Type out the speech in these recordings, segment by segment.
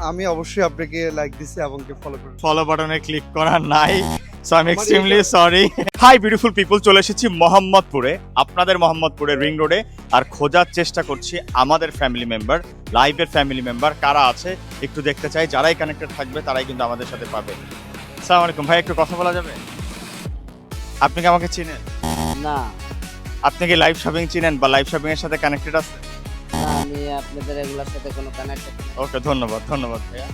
আমি অবশ্যই আপনাকে লাইক দিছি এবং ফলো করব। ফলো বাটনে ক্লিক করা নাই, so I am extremely sorry. Hi beautiful people, চলে এসেছি মোহাম্মদপুরে, আপনাদের মোহাম্মদপুরে রিং রোডে, আর খোঁজার চেষ্টা করছি আমাদের ফ্যামিলি মেম্বার, লাইভের ফ্যামিলি মেম্বার কারা আছে একটু দেখতে চাই। যারাই কানেক্টেড থাকবে তারাই কিন্তু আমাদের সাথে পাবে। আসসালামু আলাইকুম ভাই, একটু কথা বলা যাবে? আপনি কি আমাকে চিনেন? না আপনি কি লাইভ শপিং চিনেন বা লাইভ শপিং এর সাথে কানেক্টেড আছেন? না, আমি আপনাদের এগুলোর সাথে কোনো কানেক্টেড। ওকে, ধন্যবাদ ধন্যবাদ ভাইয়া।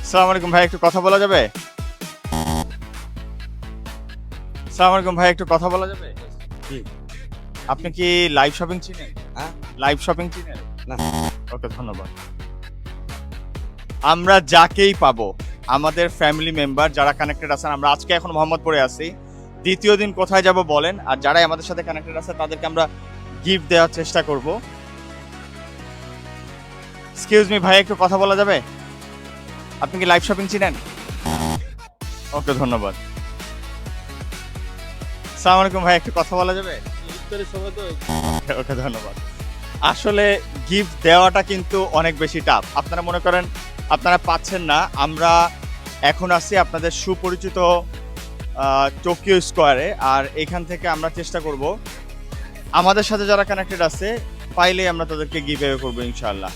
আসসালামু আলাইকুম ভাই, একটু কথা বলা যাবে? আসসালামু আলাইকুম ভাই, একটু কথা বলা যাবে? জি। আপনি কি লাইভ শপিং চিনেন? হ্যাঁ। লাইভ শপিং চিনেন? না। ওকে, ধন্যবাদ। আমরা যাকেই পাবো, আমাদের ফ্যামিলি মেম্বার যারা কানেক্টেড আছেন, আমরা আজকে এখন মোহাম্মদপুরে আছি, দ্বিতীয় দিন কোথায় যাব বলেন, আর যারাই আমাদের সাথে কানেক্টেড আছে তাদেরকে আমরা গিফট দেওয়ার চেষ্টা করব। এক্সকিউজ মি ভাই, একটু কথা বলা যাবে? আপনি কি লাইভ শপিং চিনেন? ওকে, ধন্যবাদ। আসসালামু আলাইকুম ভাই, একটু কথা বলা যাবে? ওকে, ধন্যবাদ। আসলে গিফট দেওয়াটা কিন্তু অনেক বেশি টাফ। আপনারা মনে করেন আপনারা পাচ্ছেন না, আমরা এখন আছি আপনাদের সুপরিচিত টোকিও স্কোয়ারে, আর এখান থেকে আমরা চেষ্টা করব আমাদের সাথে যারা কানেক্টেড আছে পাইলে আমরা তাদেরকে গিভ অ্যাওয়ে করবো ইনশাআল্লাহ।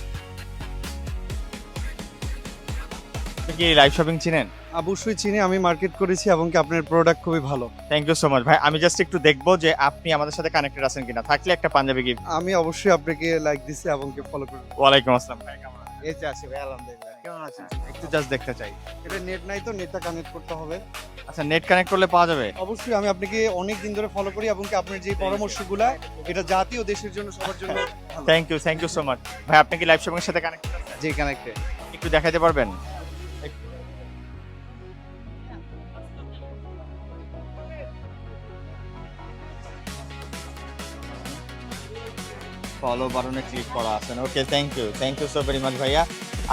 আপনি কি লাইভ শপিং চিনেন? অবশ্যই চিনি, আমি মার্কেট করেছি এবং আপনার প্রোডাক্ট খুবই ভালো। থ্যাংক ইউ সো মাচ ভাই। আমি জাস্ট একটু দেখবো যে আপনি আমাদের সাথে কানেক্টেড আছেন কিনা, থাকলে একটা পাঞ্জাবি গিফট। আমি অবশ্যই আপনাকে লাইক দিছি এবং ফলো করব। ওয়ালাইকুম আসসালাম ভাই, কেমন আছেন? এই যে আছি ভাই, আলহামদুলিল্লাহ। কেমন আছেন? একটু জাস্ট দেখতে চাই। এটা নেট নাই তো, নেটটা কানেক্ট করতে হবে। আচ্ছা, নেট কানেক্ট করলে পাওয়া যাবে? অবশ্যই আমি আপনাকে অনেক দিন ধরে ফলো করি এবং আপনার যে পরামর্শগুলা এটা জাতীয় দেশের জন্য সবার জন্য ভালো। থ্যাংক ইউ সো মাচ ভাই। আপনি কি লাইভ শপিং এর সাথে কানেক্টেড আছেন? জি, কানেক্টেড। একটু দেখাতে পারবেন? ফলো বাটনে ক্লিক করা আছেন। Okay, thank you so very much ভাইয়া।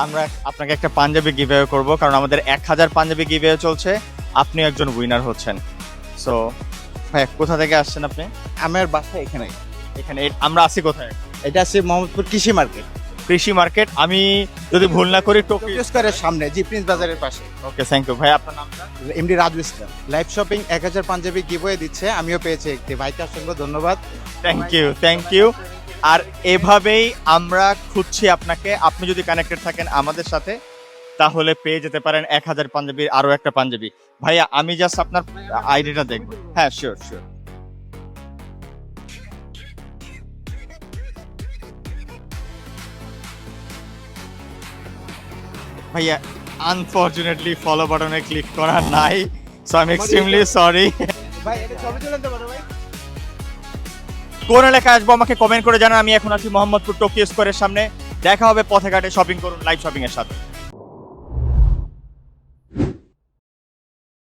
আমরা আপনাকে একটা পাঞ্জাবি গিভঅ্যাওয়ে করব, কারণ আমাদের 1000 পাঞ্জাবি গিভঅ্যাওয়ে চলছে, আপনি একজন উইনার হচ্ছেন। সো ভাই, কোথা থেকে আসছেন আপনি? আমার বাসা এখানে। এখানে আমরা আছি কোথায়? এটা আছে মোহাম্মদপুর কৃষি মার্কেট, কৃষি মার্কেট। আমি যদি ভুল না করি টোকিও। টোকিও স্কয়ারের সামনে, জি, প্রিন্স বাজারের পাশে। ওকে, থ্যাংক ইউ ভাই। আপনার নামটা? এমডি রাজু ইসলাম। লাইভ শপিং 1000 পাঞ্জাবি গিভওয়ে দিচ্ছে, আমিও পেয়েছি একটি। ভাইকে অসংখ্য ধন্যবাদ। Thank you. আর এভাবেই আমরা খুঁজছি আপনাকে। আপনি যদি কানেক্টেড থাকেন আমাদের সাথে তাহলে পেয়ে যেতে পারেন 1000 পাঞ্জাবির আরো একটা পাঞ্জাবি। ভাইয়া, আমি জাস্ট আপনার আইডিটা দেখব। হ্যাঁ, শিওর। ভাইয়া, আনফরচুনেটলি ফলো বাটনে ক্লিক করা নাই, so I am extremely sorry. ভাই এটা ছবি তুলে দিতে পারো ভাই? কোন এলাকায় আসবো আমাকে কমেন্ট করে জানান। আমি এখন আছি মোহাম্মদপুর টোকিও স্কোয়ারের সামনে। দেখা হবে পথে ঘাটে। শপিং করুন লাইভ শপিং এর সাথে।